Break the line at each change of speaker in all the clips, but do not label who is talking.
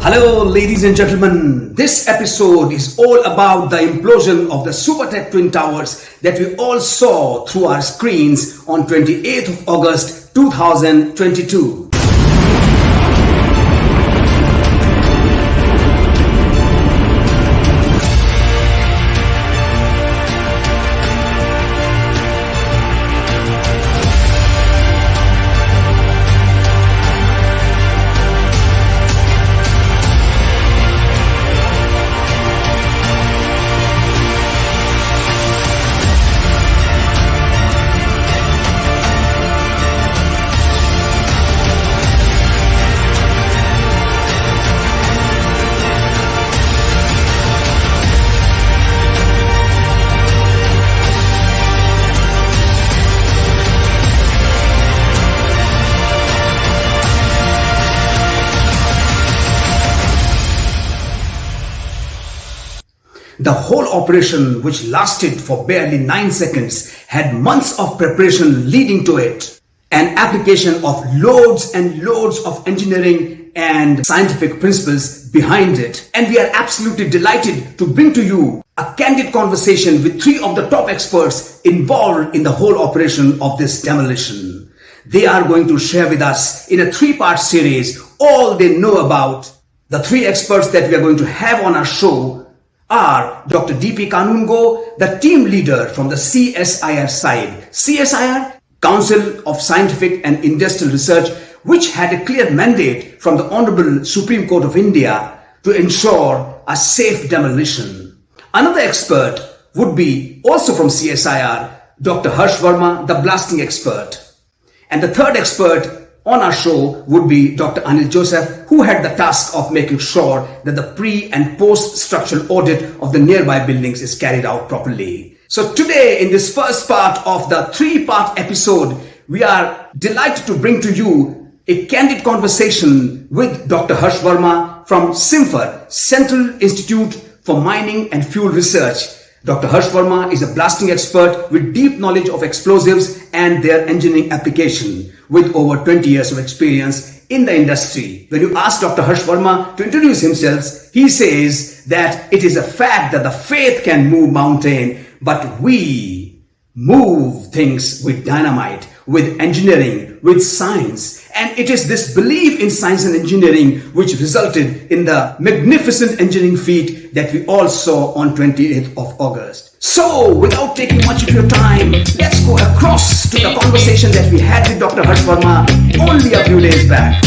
Hello, ladies and gentlemen. This episode is all about the implosion of the Supertech Twin Towers that we all saw through our screens on 28th of August 2022. The whole operation, which lasted for barely 9 seconds, had months of preparation leading to it, an application of loads and loads of engineering and scientific principles behind it. And we are absolutely delighted to bring to you a candid conversation with 3 of the top experts involved in the whole operation of this demolition. They are going to share with us in a 3-part series all they know about. The 3 experts that we are going to have on our show are Dr. D.P. Kanungo, the team leader from the CSIR side. CSIR, Council of Scientific and Industrial Research, which had a clear mandate from the Honorable Supreme Court of India to ensure a safe demolition. Another expert would be also from CSIR, Dr. Harsh Verma, the blasting expert. And the third expert on our show would be Dr. Anil Joseph, who had the task of making sure that the pre and post structural audit of the nearby buildings is carried out properly. So today, in this first part of the 3-part episode, we are delighted to bring to you a candid conversation with Dr. Harsh Verma from CIMFR, Central Institute for Mining and Fuel Research. Dr. Harsh Verma is a blasting expert with deep knowledge of explosives and their engineering application, with over 20 years of experience in the industry. When you ask Dr. Harsh Verma to introduce himself, he says that it is a fact that the faith can move mountain, but we move things with dynamite, with engineering, with science. And it is this belief in science and engineering which resulted in the magnificent engineering feat that we all saw on 28th of August. So, without taking much of your time, let's go across to the conversation that we had with Dr. Harsh Verma only a few days back.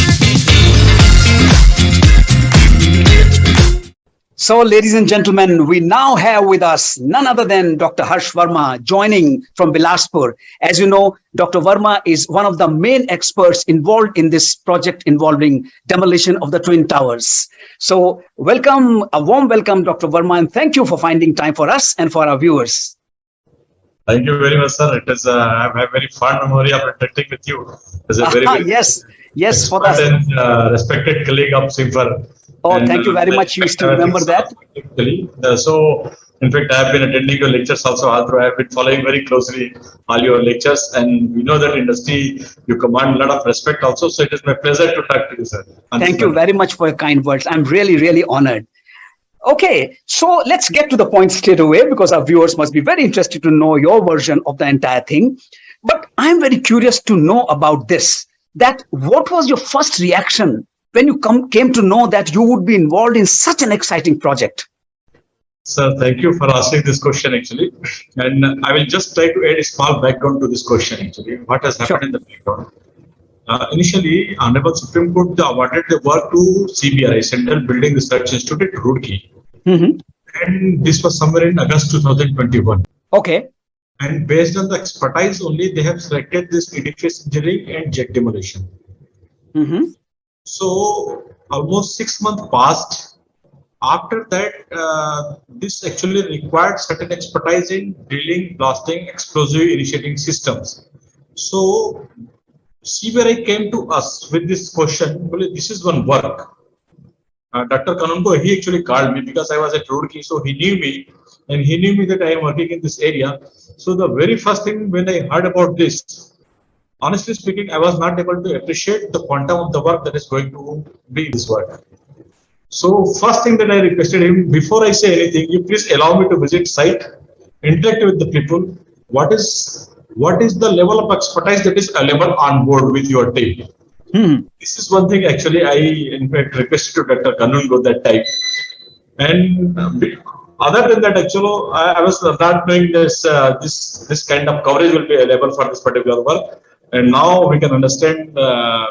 So, ladies and gentlemen, we now have with us none other than Dr. Harsh Verma joining from Bilaspur. As you know, Dr. Verma is one of the main experts involved in this project involving demolition of the Twin Towers. So, welcome, a warm welcome, Dr. Verma, and thank you for finding time for us and for our viewers.
Thank you very much, sir. It is I have a very fond memory of interacting with you as a very
yes, for that.
And respected colleague of CIMFR.
Oh, and thank you very much. You still remember that?
So, in fact, I have been attending your lectures also all through. I have been following very closely all your lectures, and we know that industry, you command a lot of respect also. So, it is my pleasure to talk to you, sir.
Thank you very much for your kind words. I'm really, really honored. Okay, so let's get to the point straight away because our viewers must be very interested to know your version of the entire thing. But I'm very curious to know about this, that what was your first reaction when you came to know that you would be involved in such an exciting project?
Sir, thank you for asking this question actually. And I will just try to add a small background to this question actually. What has happened in the background? Initially, Honorable Supreme Court awarded the work to CBRI, Central Building Research Institute, Roorkee. And this was somewhere in August 2021.
Okay.
And based on the expertise only, they have selected this edifice engineering and jet demolition. So almost 6 months passed. After that, this actually required certain expertise in drilling, blasting, explosive initiating systems. So CBRI came to us with this question, well, this is one work. Dr. Kanungo, he actually called me because I was at Roorkee, so he knew me and he knew me that I am working in this area. So the very first thing when I heard about this, honestly speaking, I was not able to appreciate the quantum of the work that is going to be this work. So first thing that I requested him, before I say anything, you please allow me to visit site, interact with the people. What is the level of expertise that is available on board with your team? This is one thing actually I in fact requested to Dr. Kanungo that time. And other than that, actually, I was not knowing this kind of coverage will be available for this particular work. And now we can understand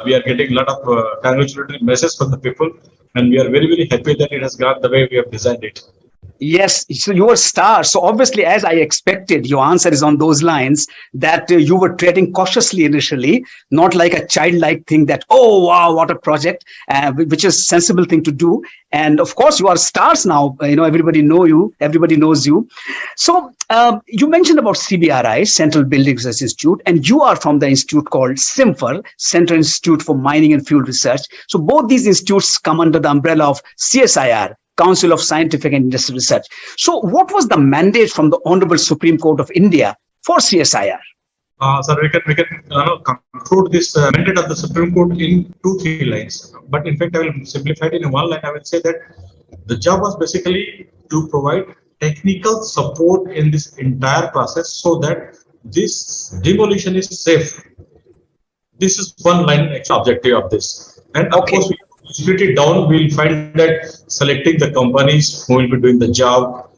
we are getting a lot of congratulatory messages from the people, and we are very, very happy that it has gone the way we have designed it.
Yes, so you were star. So obviously, as I expected, your answer is on those lines that you were treading cautiously initially, not like a childlike thing that, oh, wow, what a project, which is sensible thing to do. And of course, you are stars now. Everybody know you. Everybody knows you. So you mentioned about CBRI, Central Building Research Institute, and you are from the institute called CIMFR, Central Institute for Mining and Fuel Research. So both these institutes come under the umbrella of CSIR, Council of Scientific and Industrial Research. So what was the mandate from the Honorable Supreme Court of India for CSIR?
Sir, we can conclude this mandate of the Supreme Court in 2-3 lines. But in fact, I will simplify it in one line. I will say that the job was basically to provide technical support in this entire process so that this demolition is safe. This is one line objective of this. And of course, we split it down, we'll find that selecting the companies who will be doing the job,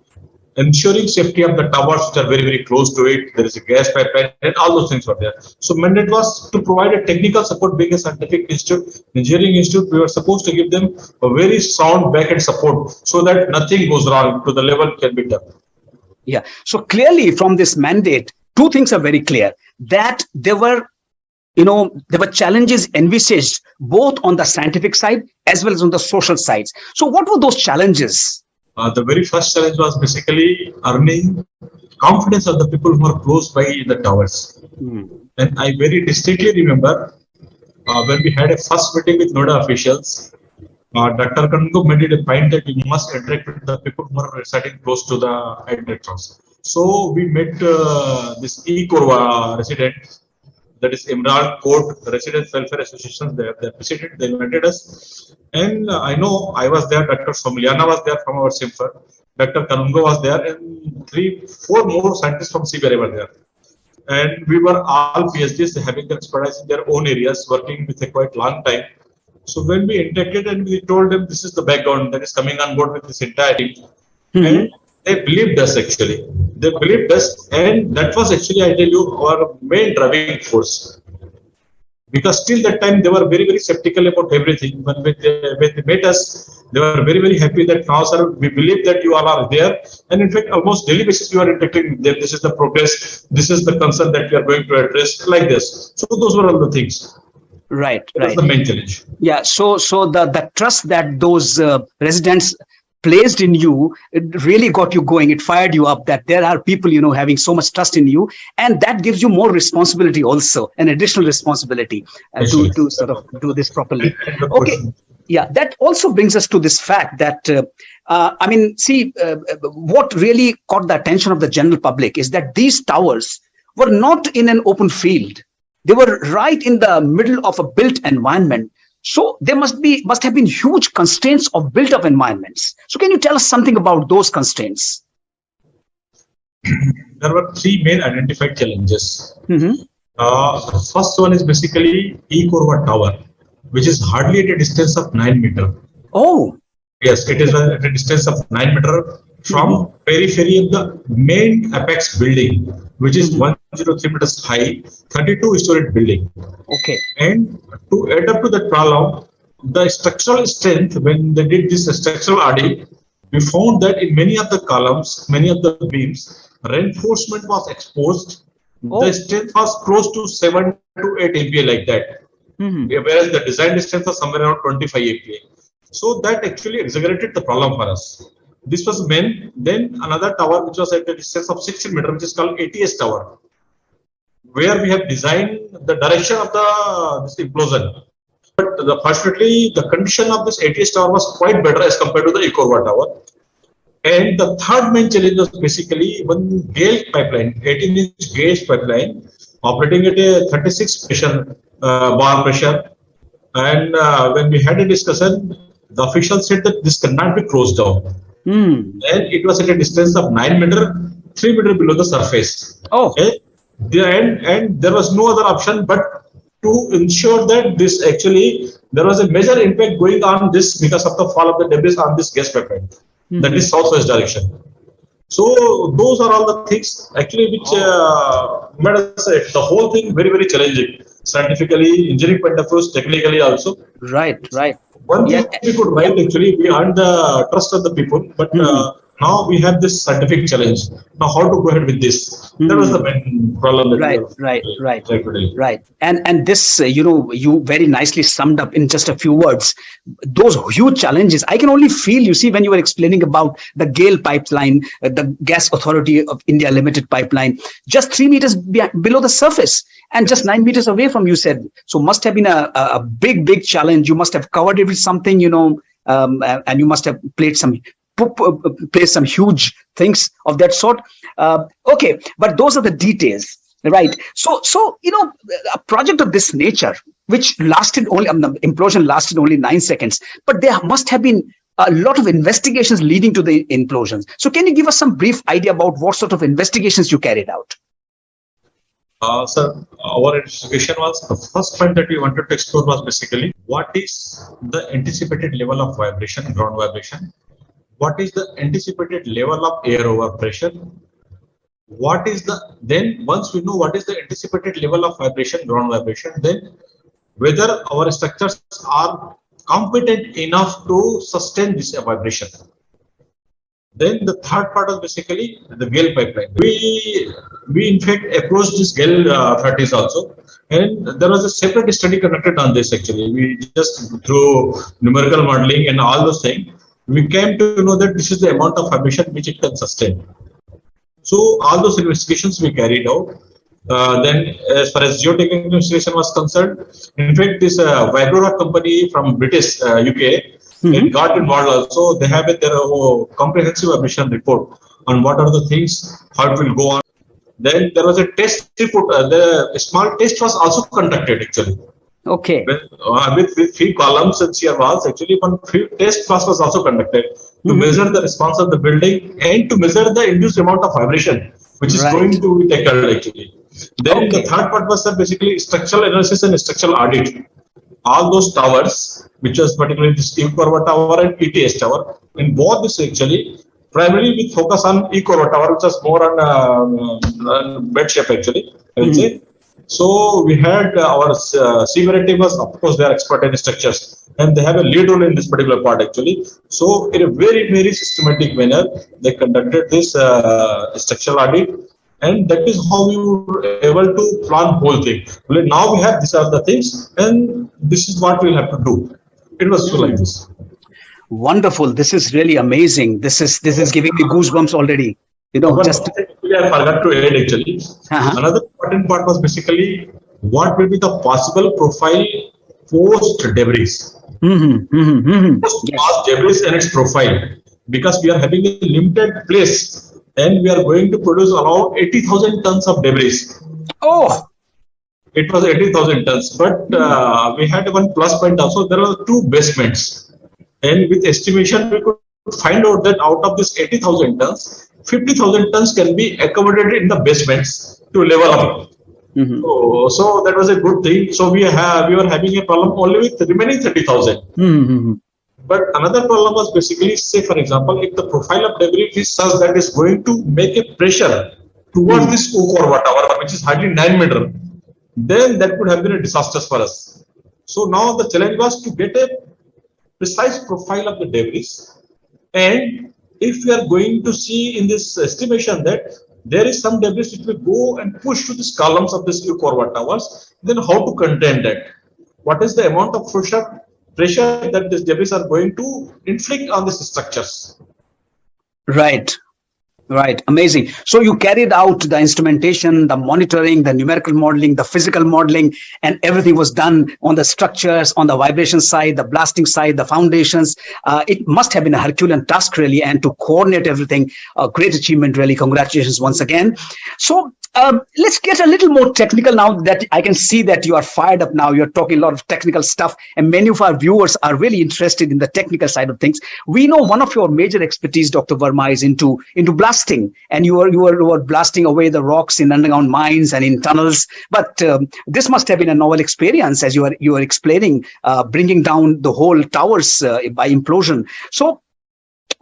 ensuring safety of the towers which are very, very close to it, there is a gas pipeline, and all those things were there. So mandate was to provide a technical support. Being a scientific institute, engineering institute, we were supposed to give them a very sound back-end support so that nothing goes wrong to the level it can be done.
Yeah, so clearly from this mandate, two things are very clear, that there were challenges envisaged both on the scientific side as well as on the social sides. So what were those challenges?
The very first challenge was basically earning confidence of the people who are close by the towers. And I very distinctly remember when we had a first meeting with Noida officials, Dr. Kanungo made it a point that you must interact with the people who are residing close to the address. So we met this E-Korwa resident, that is Emerald Court Residents Welfare Association. They visited, they invited us. And I know I was there, Dr. Somliana was there from our CIMFR, Dr. Kanungo was there, and 3-4 more scientists from CBRI were there. And we were all PhDs having expertise in their own areas, working with a quite long time. So when we interacted and we told them this is the background that is coming on board with this entire thing, and they believed us actually. They believed us, and that was actually, I tell you, our main driving force. Because till that time, they were very, very skeptical about everything. When they met us, they were very, very happy that now, sir, we believe that you all are there. And in fact, almost daily basis, we are interacting with them. This is the progress. This is the concern that we are going to address, like this. So those were all the things.
Right.
That's the main challenge.
Yeah. So the trust that those residents placed in you, it really got you going. It fired you up that there are people, having so much trust in you, and that gives you more responsibility also, an additional responsibility to sort of do this properly. Okay. Yeah. That also brings us to this fact that, what really caught the attention of the general public is that these towers were not in an open field. They were right in the middle of a built environment. So there must have been huge constraints of built-up environments. So can you tell us something about those constraints?
There were 3 main identified challenges. First one is basically E-Korwa Tower, which is hardly at a distance of 9 meters.
Oh.
Yes, it is at a distance of 9 meters from periphery of the main apex building, which is 103 meters high, 32-story building.
Okay.
And to add up to that problem, the structural strength, when they did this structural audit, we found that in many of the columns, many of the beams, reinforcement was exposed. The strength was close to 7 to 8 MPa like that. Whereas the design strength was somewhere around 25 MPa. So that actually exaggerated the problem for us. This was main. Then another tower which was at a distance of 16 meters, which is called ATS tower, where we have designed the direction of this implosion. But fortunately, the condition of this ATS tower was quite better as compared to the E-Korwa tower. And the third main challenge was basically one gauge pipeline, 18-inch gauge pipeline, operating at a 36 bar pressure. And when we had a discussion, The official said that this cannot be closed down. And it was at a distance of 9 meter, 3 meter below the surface.
Oh.
Okay. And there was no other option but to ensure that this actually there was a major impact going on this because of the fall of the debris on this gas pipeline. That is southwest direction. So those are all the things actually which made us the whole thing very, very challenging. Scientifically, engineering point of view, technically also.
Right.
One thing we could write actually, we earned the trust of the people, but now we have this scientific challenge. Now, how to go ahead with this? That was the main problem. That
Right. And this, you very nicely summed up in just a few words those huge challenges. I can only feel, you see, when you were explaining about the GAIL pipeline, the Gas Authority of India Limited pipeline, just 3 meters below the surface and just 9 meters away from, you said. So must have been a big challenge. You must have covered it with something, and you must have played some huge things of that sort. Okay, but those are the details, right? So a project of this nature, which lasted only, the implosion lasted only 9 seconds, but there must have been a lot of investigations leading to the implosions. So can you give us some brief idea about what sort of investigations you carried out?
Sir, our investigation was, the first point that we wanted to explore was basically what is the anticipated level of vibration, ground vibration. What is the anticipated level of air overpressure? Then once we know what is the anticipated level of vibration, ground vibration, then whether our structures are competent enough to sustain this vibration. Then the third part is basically the GAIL pipeline. We in fact approached this GAIL authorities also, and there was a separate study conducted on this actually. We just through numerical modeling and all those things, we came to know that this is the amount of vibration which it can sustain. So all those investigations we carried out. Then as far as geotechnical investigation was concerned, in fact this Vibrora company from British UK, it got involved also. They have their comprehensive emission report on what are the things, how it will go on. Then there was a test report, a small test was also conducted actually.
Okay.
With few columns and shear walls, actually one test class was also conducted to measure the response of the building and to measure the induced amount of vibration which is going to be taken actually. Then the third part was basically structural analysis and structural audit. All those towers, which was particularly this E-Corva tower and ETS tower, in both this actually, primarily we focus on E-Corva tower, which was more on bed shape actually, I will say. So we had our civil team was, of course, they are expert in structures and they have a lead role in this particular part actually. So in a very, very systematic manner, they conducted this structural audit, and that is how we were able to plan whole thing. Well, now we have these are the things, and this is what we'll have to do. It was so like this.
Wonderful. This is really amazing. This is giving me goosebumps already. I
forgot to add actually. Another important part was basically what will be the possible profile post debris. Post debris and its profile, because we are having a limited place and we are going to produce around 80,000 tons of debris.
Oh,
it was 80,000 tons, but we had one plus point also. There are two basements, and with estimation we could find out that out of this 80,000 tons, 50,000 tons can be accommodated in the basements to level up. So that was a good thing. So we were having a problem only with the remaining 30,000. But another problem was basically, say for example, if the profile of debris is such that is going to make a pressure towards this E-Corva tower, which is hardly 9 meters, then that could have been a disaster for us. So now the challenge was to get a precise profile of the debris, and if we are going to see in this estimation that there is some debris which will go and push to these columns of this E-Corva towers, then how to contain that? What is the amount of pressure that these debris are going to inflict on these structures?
Right. Right, amazing. So you carried out the instrumentation, the monitoring, the numerical modeling, the physical modeling, and everything was done on the structures, on the vibration side, the blasting side, the foundations. It must have been a Herculean task, really, and to coordinate everything, a great achievement, really. Congratulations once again. So let's get a little more technical now that I can see that you are fired up now. You're talking a lot of technical stuff, and many of our viewers are really interested in the technical side of things. We know one of your major expertise, Dr. Verma, is into blasting, and you were blasting away the rocks in underground mines and in tunnels. But this must have been a novel experience, as you were explaining, bringing down the whole towers by implosion. So,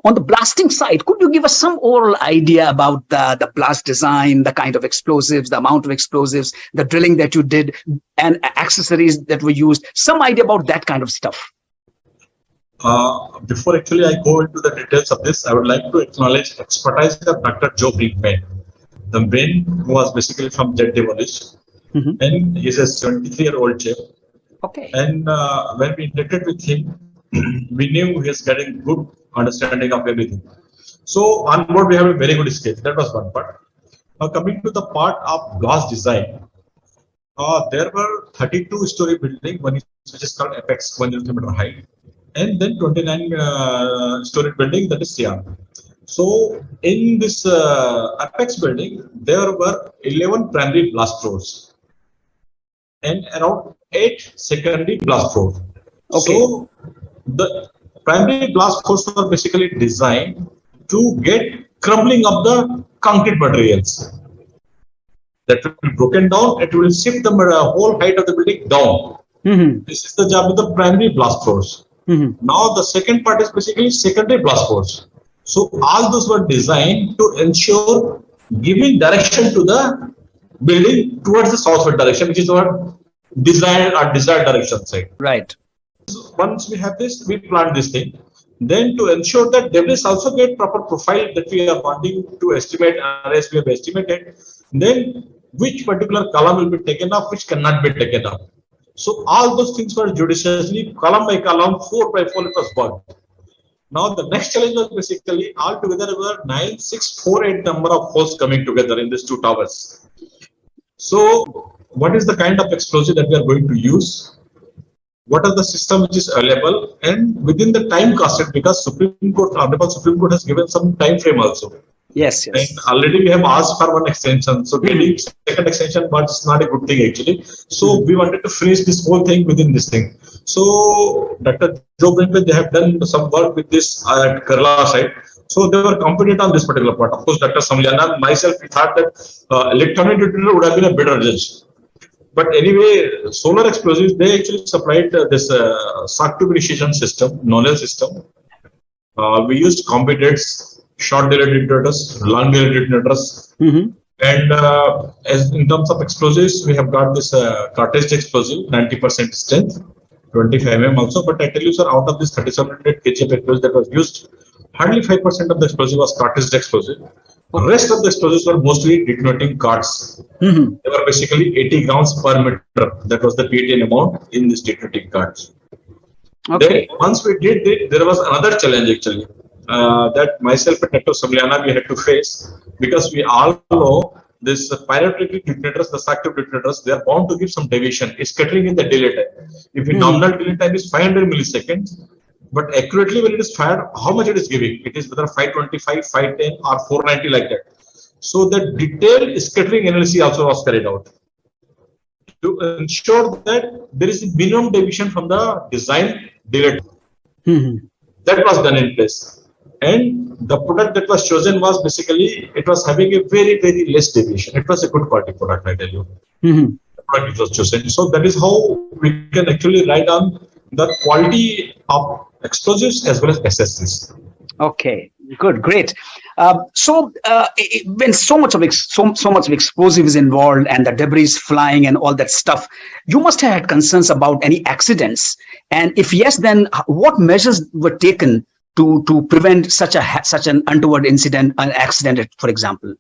on the blasting side, could you give us some overall idea about the blast design, the kind of explosives, the amount of explosives, the drilling that you did, and accessories that were used? Some idea about that kind of stuff.
Before actually I go into the details of this, I would like to acknowledge expertise of Dr. Joe Brinkman. The brain was basically from Jet Demolition, and he's a 73-year-old chap.
Okay.
And when we interacted with him, we knew he is getting good understanding of everything. So on board we have a very good sketch. That was one part. Coming to the part of blast design, there were 32-story building, one which is called Apex, 1 meter height, and then 29-story building, that is CR. So in this Apex building, there were 11 primary blast floors and around 8 secondary blast floors.
Okay.
So the primary blast floors were basically designed to get crumbling of the concrete materials. That will be broken down, it will shift the whole height of the building down. This is the job of the primary blast floors. Now the second part is basically secondary blast floors. So all those were designed to ensure giving direction to the building towards the southward direction, which is our desired direction side.
Right.
So once we have this, we plant this thing. Then to ensure that debris also get proper profile that we are wanting to estimate, as we have estimated, then which particular column will be taken off, which cannot be taken off. So all those things were judiciously, column by column, 4 by 4 it was worked. Now the next challenge was basically altogether there were 9648 number of holes coming together in these two towers. So what is the kind of explosive that we are going to use? What are the system which is available, and within the time costed, because Supreme Court has given some time frame also.
Yes.
And already we have asked for one extension. So getting second extension, but it's not a good thing actually. So we wanted to finish this whole thing within this thing. So Dr. Joe Brinkman, they have done some work with this at Kerala side. So they were competent on this particular part. Of course, Dr. Samliana, myself, we thought that electronic detonator would have been a better judge. But anyway, solar explosives, they actually supplied this shock tube initiation system, knowledge system. We used competents, short delay detonators, long delay detonators. And as in terms of explosives, we have got this cartridge explosive, 90% strength, 25 mm also. But I tell you, sir, out of this 3700 kg of explosive that was used, hardly 5% of the explosive was cartridge explosive. The rest of the explosives were mostly detonating cards. They were basically 80 grams per meter. That was the PATN amount in these detonating cards.
Okay.
Then once we did it, there was another challenge actually that myself and Dr. Samliana we had to face, because we all know this pyrotechnic detonators, the shock tube detonators, they are bound to give some deviation, scattering in the delay time. If the nominal delay time is 500 milliseconds, but accurately when it is fired, how much it is giving? It is whether 525, 510 or 490 like that. So the detailed scattering analysis also was carried out to ensure that there is a minimum deviation from the design delay. That was done in place. And the product that was chosen was basically, it was having a very, very less deviation. It was a good quality product, I tell you. The product it was chosen. So that is how we can actually write on the quality of explosives as well as accessories.
Okay, good, great. So when so much of explosive is involved and the debris is flying and all that stuff, you must have had concerns about any accidents. And if yes, then what measures were taken to prevent such an untoward incident, an accident, for example?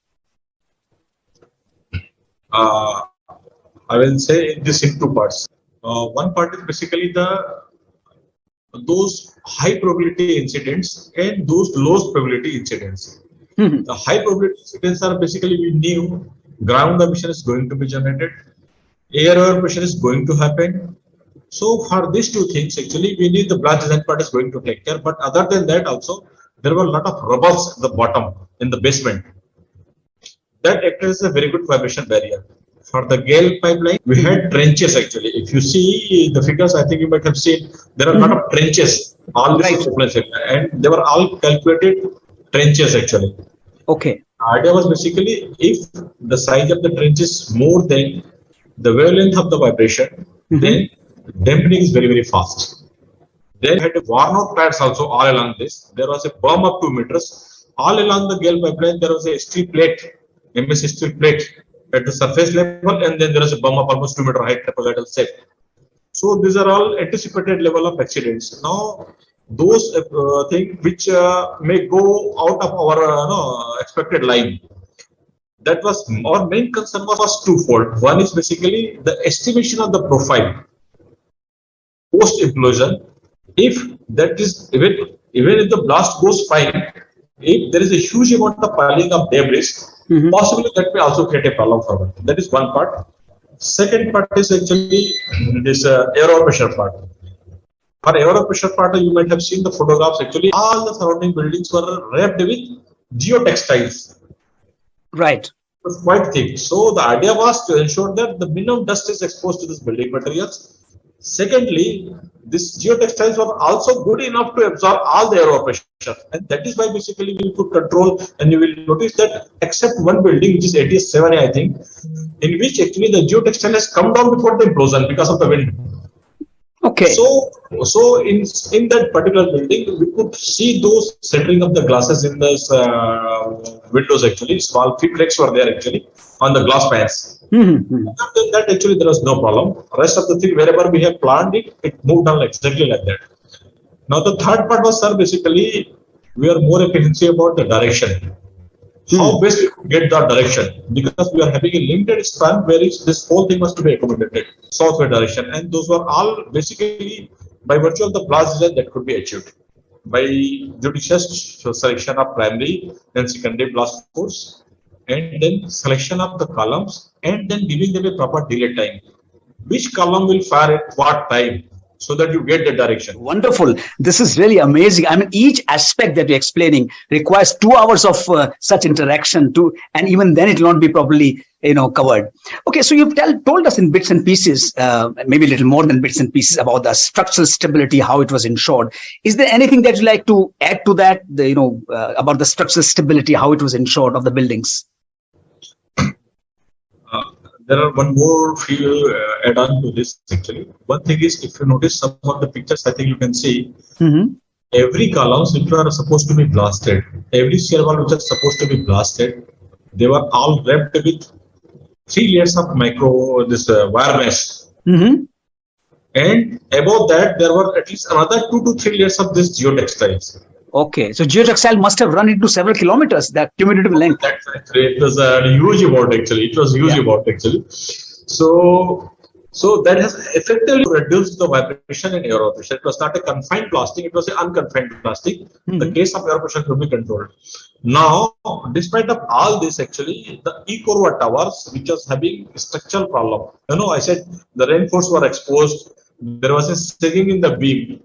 I will say this in two parts. One part is basically those high probability incidents and those low probability incidents. The high probability incidents are basically we knew ground emission is going to be generated, air evaporation is going to happen. So for these two things, actually, we need the branch design part is going to take care. But other than that, also there were a lot of rubbles at the bottom in the basement. That acted as a very good vibration barrier. For the gale pipeline, we had trenches actually. If you see the figures, I think you might have seen there are a lot of trenches. All this and they were all calculated trenches actually.
Okay.
The idea was basically if the size of the trench is more than the wavelength of the vibration, then dampening is very, very fast. Then had worn out pads also all along this. There was a berm of 2 meters. All along the gale pipeline, there was a steel plate, MS steel plate at the surface level, and then there was a berm of almost 2 meter height trapezoidal shape. So these are all anticipated level of accidents. Now, those things which may go out of our expected line. That was our main concern was twofold. One is basically the estimation of the profile post implosion. If that is even if the blast goes fine, if there is a huge amount of piling of debris, possibly that may also create a problem for it. That is one part. Second part is actually this air pressure part. For air pressure part, you might have seen the photographs. Actually, all the surrounding buildings were wrapped with geotextiles.
Right.
It was quite thick. So the idea was to ensure that the minimum dust is exposed to this building materials. Secondly, these geotextiles were also good enough to absorb all the air pressure, and that is why basically we could control. And you will notice that except one building, which is ATS 7A, I think, in which actually the geotextile has come down before the implosion because of the wind.
Okay.
So in that particular building, we could see those centering of the glasses in the windows. Actually, small cracks were there actually on the glass pans. Other than that, actually, there was no problem. Rest of the thing, wherever we have planned it, it moved on exactly like that. Now, the third part was, sir, basically, we are more efficiency about the direction. How best we could get that direction, because we are having a limited span where this whole thing was to be accommodated, southward direction, and those were all basically by virtue of the blast design that could be achieved by judicious selection of primary and secondary blast force, and then selection of the columns, and then giving them a proper delay time. Which column will fire at what time, so that you get the direction.
Wonderful. This is really amazing. I mean, each aspect that you're explaining requires 2 hours of such interaction and even then it will not be properly, covered. Okay, so you've told us in bits and pieces, maybe a little more than bits and pieces about the structural stability, how it was ensured. Is there anything that you'd like to add to that, about the structural stability, how it was ensured of the buildings?
There are one more few add-on to this actually. One thing is, if you notice some of the pictures, I think you can see every columns which were supposed to be blasted, every shear wall which was supposed to be blasted, they were all wrapped with 3 layers of wire mesh. And above that, there were at least another 2 to 3 layers of this geotextiles.
Okay, so geotextile must have run into several kilometers, that cumulative length.
That's actually, it was a huge amount actually. It was huge amount actually. So that has effectively reduced the vibration and air pressure. It was not a confined blasting, it was an unconfined blasting. The case of air pressure could be controlled. Now, despite of all this actually, the E-Corva towers, which was having a structural problem. I said the reinforcements were exposed. There was a sagging in the beam.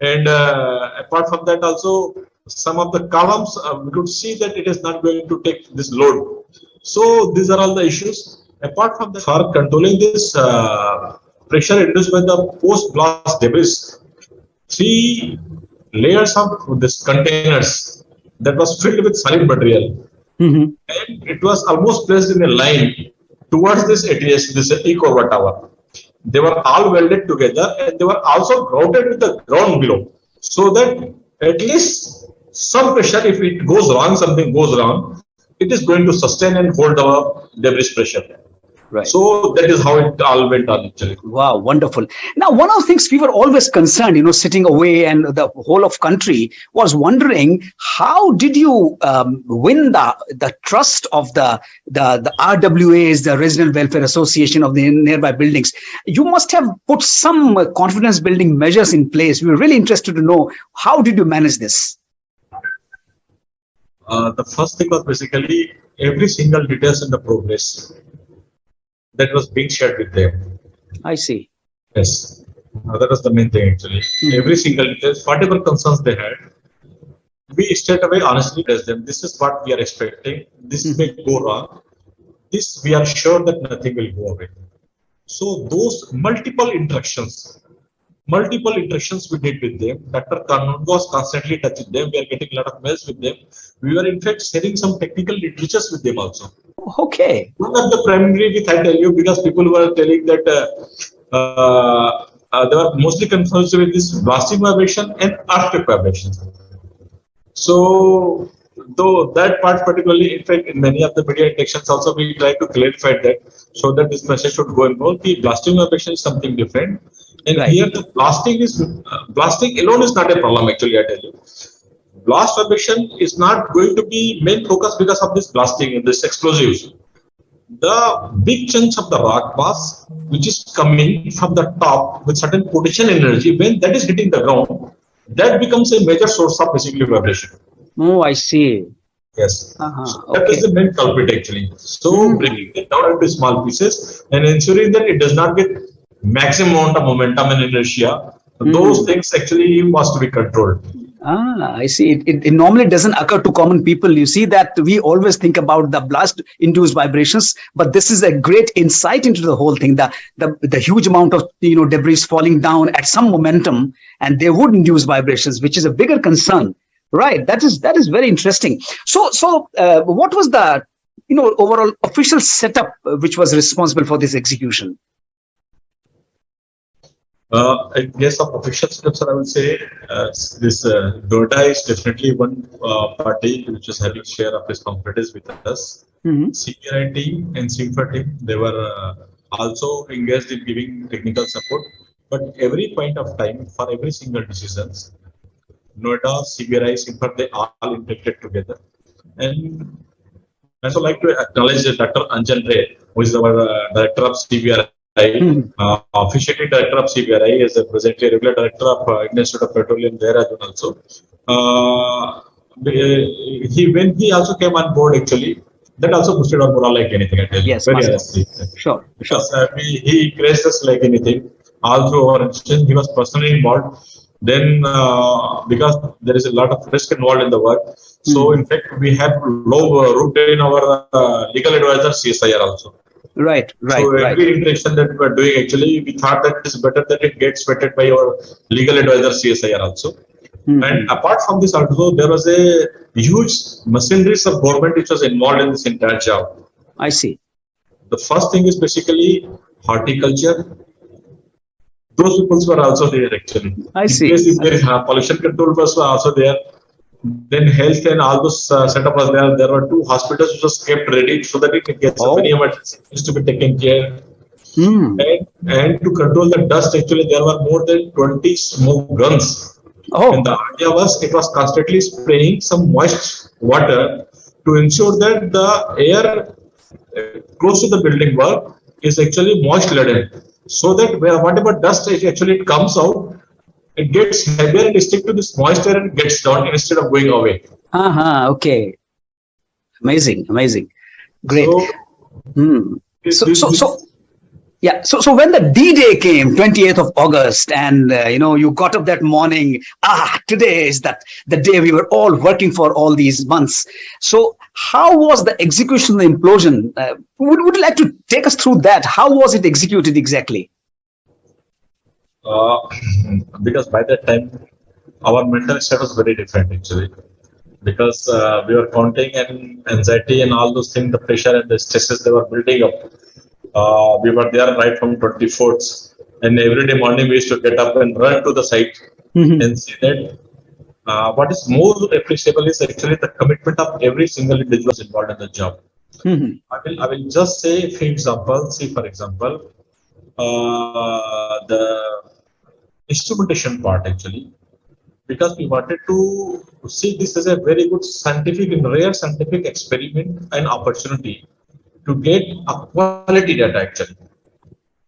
And apart from that also, some of the columns, we could see that it is not going to take this load. So these are all the issues. Apart from that, for controlling this pressure induced by the post-blast debris, 3 layers of this containers that was filled with solid material. And it was almost placed in a line towards this ATS, this E-Corva tower. They were all welded together and they were also grouted with the ground below, so that at least some pressure, if it goes wrong, something goes wrong, it is going to sustain and hold our debris pressure. Right. So that is how it all went on actually.
Wow, wonderful. Now, one of the things we were always concerned, sitting away, and the whole of country was wondering, how did you win the trust of the RWAs, the Resident Welfare Association of the nearby buildings? You must have put some confidence building measures in place. We were really interested to know, how did you manage this?
The first thing was basically every single details in the progress that was being shared with them.
I see.
Yes, that was the main thing actually. Every single details, whatever concerns they had, we straight away honestly tell them this is what we are expecting. This may go wrong. This we are sure that nothing will go away. So those multiple interactions we did with them. Dr. Kanun was constantly touching them. We are getting a lot of mails with them. We were in fact sharing some technical literatures with them also.
Okay.
One of the primary we I tell you because people were telling that they were mostly confused with this blasting vibration and earthquake vibration. So, though that part particularly, in fact, in many of the media detections also we try to clarify that so that this message should go involved. The blasting vibration is something different, and
Right.
here the blasting alone is not a problem. Actually, I tell you, blast vibration is not going to be main focus because of this blasting and this explosives. The big chunks of the rock mass, which is coming from the top with certain potential energy, when that is hitting the ground, that becomes a major source of basically vibration.
Oh, I see.
Yes.
Uh-huh.
So that
Okay.
is the main culprit actually. So breaking it down into small pieces and ensuring that it does not get maximum amount of momentum and inertia. Those things actually must be controlled.
I see. It normally doesn't occur to common people. You see that we always think about the blast-induced vibrations, but this is a great insight into the whole thing. The huge amount of debris falling down at some momentum, and they would induce vibrations, which is a bigger concern. Right. That is very interesting. So what was the overall official setup which was responsible for this execution?
In case of official steps, I would say this Noida is definitely one party which is having share of responsibilities with us. CPI team and Simfer team, they were also engaged in giving technical support. But every point of time, for every single decisions, Noida, CBRI, Simfer, they all integrated together. And I also like to acknowledge Dr. Anjan Ray, who is our director of CBRI. Officially director of CBRI is presently regular director of Indian Institute of Petroleum there as well also. When he also came on board actually, that also boosted our morale like anything. I tell you,
Yes,
very honestly.
Sure.
Because he praised us like anything. All through our institution, he was personally involved. Then, because there is a lot of risk involved in the work, so in fact we have low root in our legal advisor CSIR also.
Right.
So every interaction that we are doing, actually, we thought that it is better that it gets vetted by our legal advisor CSIR also. And apart from this, also there was a huge machinery of government which was involved in this entire job.
I see.
The first thing is basically horticulture. Those people were also there actually.
I see.
In case if there is pollution control was also there. Then health and all those setup was there. There were 2 hospitals which was kept ready so that it gets any emergency needs to be taken care. And to control the dust, actually there were more than 20 smoke guns. And the idea was it was constantly spraying some moist water to ensure that the air close to the building work is actually moist laden, so that whatever dust actually it comes out, it gets heavier and stick to this moisture and gets down instead of going away.
Okay. Amazing. Great. So when the D-Day came, 28th of August, and you got up that morning, today is the day we were all working for all these months. So how was the execution, the implosion? Would you like to take us through that? How was it executed exactly?
Because by that time, our mental state was very different actually. Because we were counting and anxiety and all those things, the pressure and the stresses they were building up. We were there right from 24th, and every day morning we used to get up and run to the site and see that. What is more appreciable is actually the commitment of every single individual involved in the job. I will just say a few examples. See, for example, the instrumentation part actually, because we wanted to see this as a very good scientific and rare scientific experiment and opportunity to get a quality data actually.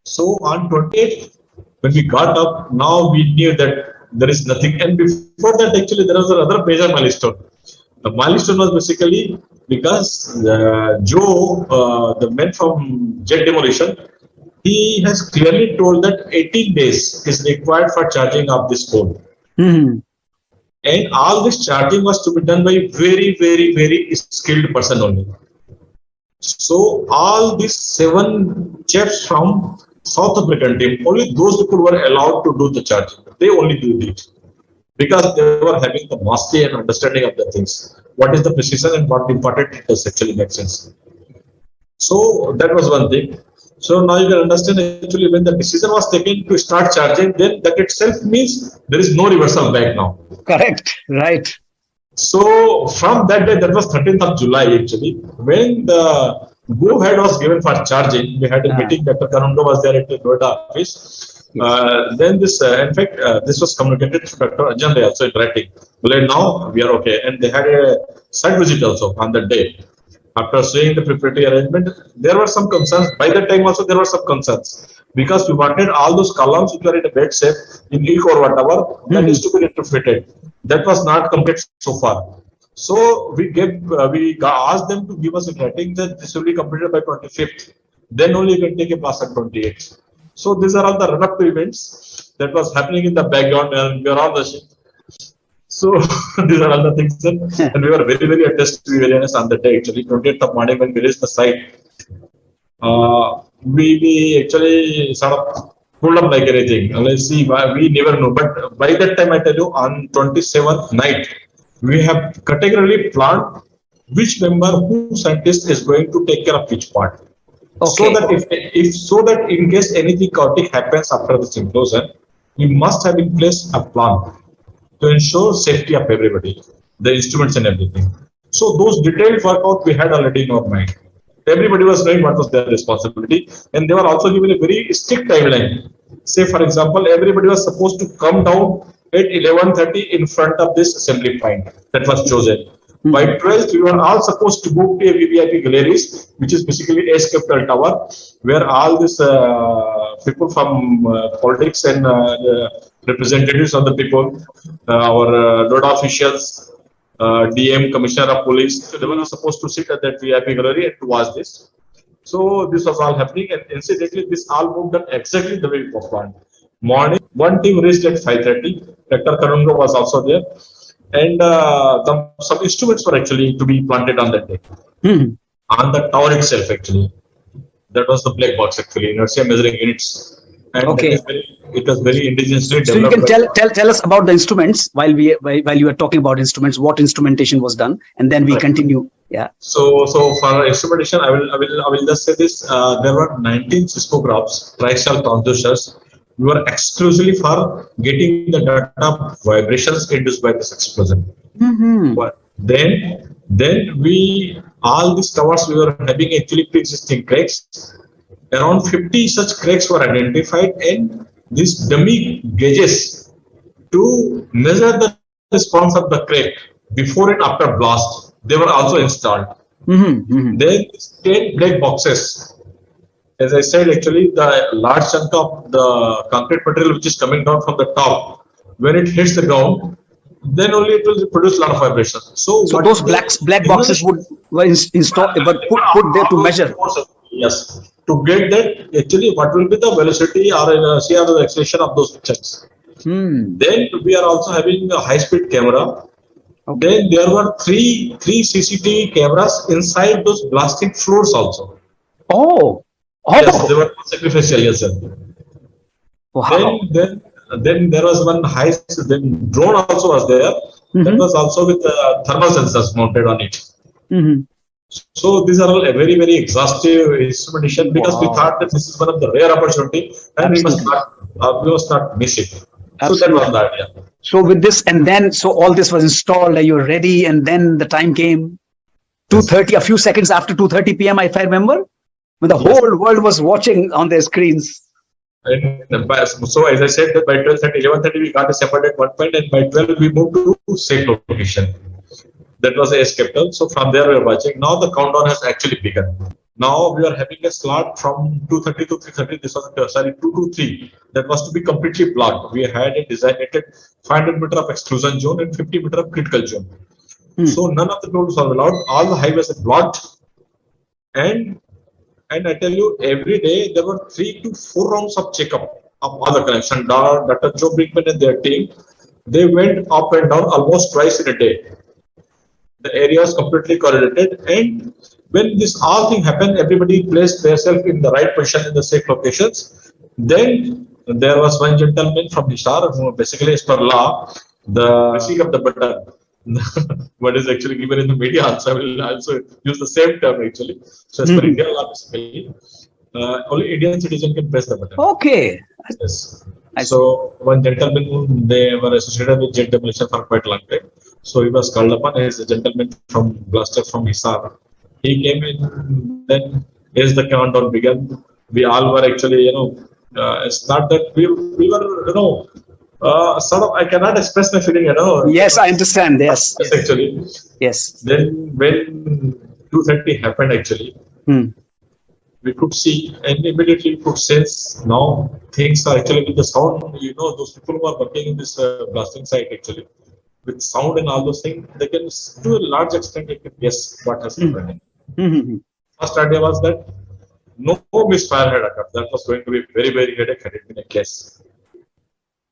So on 28th, when we got up, now we knew that there is nothing. And before that, actually, there was another major milestone. The milestone was basically because Joe, the man from Jet Demolition, he has clearly told that 18 days is required for charging of this code.
Mhm.
And all this charging was to be done by very, very, very skilled person only. So all these 7 chaps from South African team, only those people were allowed to do the charging. They only did it because they were having the mastery and understanding of the things. What is the precision and what important it does actually make sense. So that was one thing. So now you can understand actually when the decision was taken to start charging, then that itself means there is no reversal back now.
Correct. Right.
So from that day, that was 13th of July actually, when the go ahead was given for charging, we had a meeting. Dr. Karundo was there at the Noida office. Then this, in fact, this was communicated to Dr. Ajay also in writing. Well, now we are okay, and they had a site visit also on that day. After seeing the preparatory arrangement, there were some concerns. By that time also there were some concerns because we wanted all those columns which were in a bed shape in each or whatever that is to be retrofitted. That was not complete so far. So we asked them to give us a writing that this will be completed by 25th. Then only you can take a pass at 28th. So these are all the run-up to events that was happening in the background, and we are all rushing. So these are all the things, and we were very, very attached to be very honest on the day. Actually, 28th of morning when we reached the site, we actually sort of pulled up like anything. Let's see, we never know. But by that time, I tell you, on 27th night, we have categorically planned which member, who scientist is going to take care of which part.
Okay.
So that if in case anything chaotic happens after this implosion, we must have in place a plan to ensure safety of everybody, the instruments and everything. So those detailed workout we had already in our mind. Everybody was knowing what was their responsibility, and they were also given a very strict timeline. Say, for example, everybody was supposed to come down at 11:30 in front of this assembly point that was chosen. By 12th, we were all supposed to move to a VVIP galleries, which is basically S Capital Tower, where all these people from politics and representatives of the people, our Noida officials, DM, Commissioner of Police, they were supposed to sit at that VIP gallery and to watch this. So this was all happening, and incidentally, this all moved on exactly the way it was planned. Morning, one team reached at 5:30. Dr. Karungo was also there, and some instruments were actually to be planted on that day on the tower itself. Actually, that was the black box actually, inertia measuring units. And
Okay.
It was very indigenously
So you
developed.
can tell us about the instruments while you were talking about instruments, what instrumentation was done, and then we continue. Yeah.
So for instrumentation, I will just say this: there were 19 seismographs, triaxial transducers. We were exclusively for getting the data of vibrations induced by this explosion. But then we all these towers we were having actually pre-existing cracks. Around 50 such cracks were identified, and these dummy gauges to measure the response of the crack before and after blast, they were also installed. Then 10 black boxes. As I said, actually, the large chunk of the concrete material which is coming down from the top, when it hits the ground, then only it will produce a lot of vibration. So
those black boxes were installed, but put there to measure.
Yes, to get that actually what will be the velocity or the acceleration of those chunks. Then we are also having a high-speed camera. Okay. Then there were three CCTV cameras inside those blasting floors also.
Oh.
Yes, they were sacrificial. Yes, sir.
Wow.
Then there was one then drone also was there. That was also with thermal sensors mounted on it. So these are all a very, very exhaustive instrumentation because we thought that this is one of the rare opportunity and we must not miss it. So that was the idea.
So with this, and then so all this was installed, you're ready, and then the time came 2:30, a few seconds after 2:30 p.m. if I remember, when the whole world was watching on their screens.
So as I said, that by 12:30, 11:30 we got a separate at one point, and by 12 we moved to safe location. That was a capital. So from there we are watching. Now the countdown has actually begun. Now we are having a slot from 2:30 to 3:30. This was 2 to 3. That was to be completely blocked. We had a designated 500 meter of exclusion zone and 50 meter of critical zone. So none of the roads are allowed. All the highways are blocked, and I tell you, every day there were 3 to 4 rounds of checkup of all the connection. Dr. Joe Brinkman and their team, they went up and down almost twice in a day. The area was completely correlated, and when this all thing happened, everybody placed themselves in the right position in the safe locations. Then there was one gentleman from Hisar who basically, as per law, the pressing of the button, what is actually given in the media, also I will also use the same term actually. So as per Indian law, basically, only Indian citizen can press the button.
Okay.
Yes. So one gentleman, they were associated with jet demolition for quite a long time. So he was called upon as a gentleman from Blaster from Hisar. He came in, then as the countdown began, we all were actually, it's not that we were, sort of, I cannot express my feeling,
Yes, I understand. Yes.
Yes, actually.
Yes.
Then when 2:30 happened, actually, we could see and immediately we could sense now things are actually with the sound, those people who are working in this blasting site actually, with sound and all those things, they can, to a large extent, they can guess what has happened. First idea was that no misfire had occurred. That was going to be very, very headache had it been a case.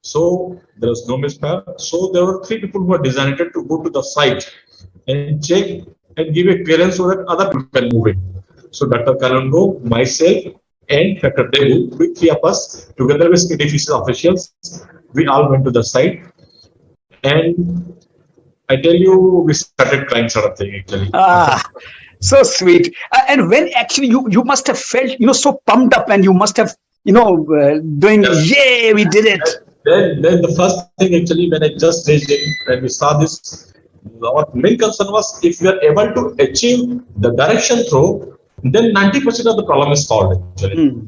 So there was no misfire. So there were 3 people who were designated to go to the site and check and give a clearance so that other people can move in. So Dr. Kalungo, myself, and Dr. Devu, we 3 of us, together with EDFC officials, we all went to the site. And I tell you, we started crying sort of thing actually.
So sweet. And when actually you must have felt, so pumped up, and you must have, doing, yay, we did it.
Then the first thing actually, when I just reached in, when we saw this, our main concern was if we are able to achieve the direction through, then 90% of the problem is solved actually.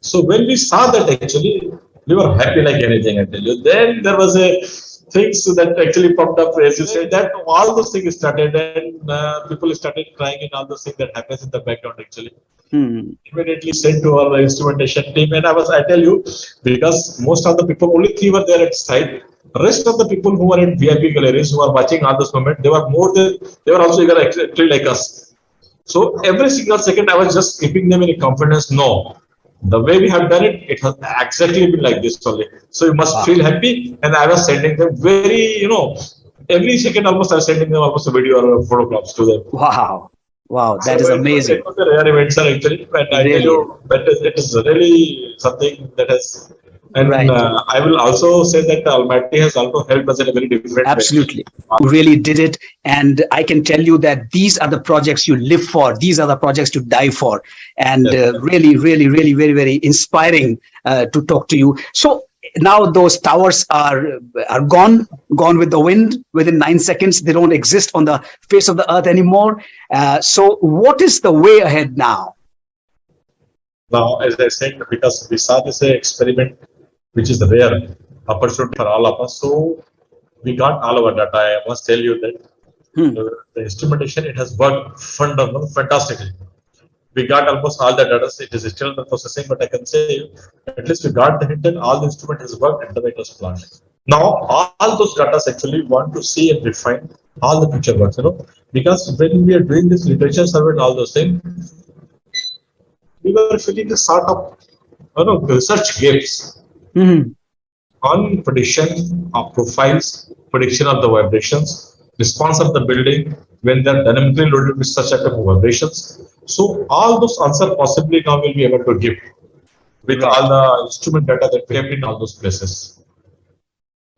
So when we saw that actually, we were happy like anything, I tell you. Then there was a things that actually popped up, as you said, that all those things started, and people started crying and all those things that happens in the background actually. Immediately sent to our instrumentation team, and I tell you, because most of the people, only 3 were there at site. Rest of the people who were in VIP galleries, who are watching all this moment, they were also eager actually like us. So every single second, I was just keeping them in a confidence. No, the way we have done it, it has exactly been like this only. So you must feel happy. And I was sending them very, every second almost I was sending them almost a video or photographs to them.
Wow, that is amazing.
It was a rare event, sir, actually. But I tell you, it is really something that has. And I will also say that Almighty has also helped us in a very different
Absolutely. way. You really did it. And I can tell you that these are the projects you live for. These are the projects to die for. And really, really, really, very, very inspiring to talk to you. So now those towers are gone with the wind. Within 9 seconds, they don't exist on the face of the earth anymore. So what is the way ahead now?
Now, as I said, because we saw this experiment, which is a rare opportunity for all of us. So we got all our data. I must tell you that the instrumentation, it has worked fantastically. We got almost all the data. It is still in the processing, but I can say at least we got the hint that all the instrument has worked at the way it was planned. Now, all those data actually want to see and refine all the future works, because when we are doing this literature survey and all those things, we were feeling a sort of research gaps on prediction of profiles, prediction of the vibrations, response of the building when they're dynamically loaded with such type of vibrations. So all those answers possibly now will be able to give with all the instrument data that we have in all those places.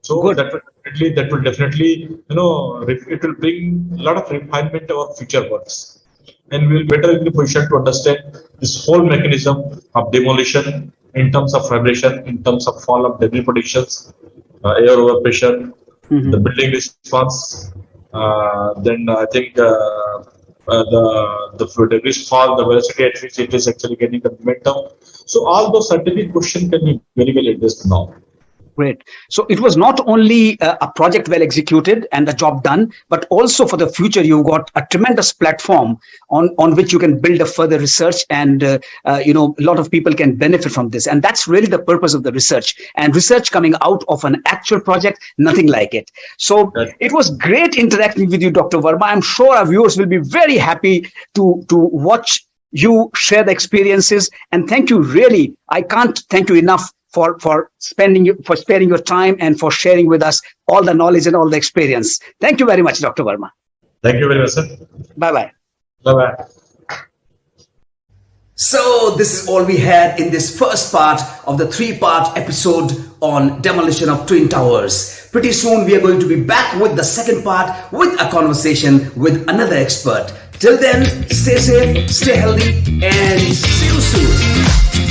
So that will definitely, it will bring a lot of refinement to our future works. And we will better in the position to understand this whole mechanism of demolition in terms of vibration, in terms of fall of debris predictions, air overpressure, the building response. Then I think the debris fall, the velocity at which it is actually getting the momentum. So all those scientific questions can be very well addressed now.
Great. So it was not only a project well executed and the job done, but also for the future, you got a tremendous platform on which you can build a further research, and a lot of people can benefit from this. And that's really the purpose of the research, and research coming out of an actual project, nothing like it. So it was great interacting with you, Dr. Verma. I'm sure our viewers will be very happy to watch you share the experiences. And thank you, really. I can't thank you enough for sparing your time and for sharing with us all the knowledge and all the experience. Thank you very much, Dr. Verma.
Thank you very much, sir.
Bye-bye.
Bye-bye.
So this is all we had in this first part of the 3-part episode on demolition of Twin Towers. Pretty soon we are going to be back with the second part with a conversation with another expert. Till then, stay safe, stay healthy, and see you soon.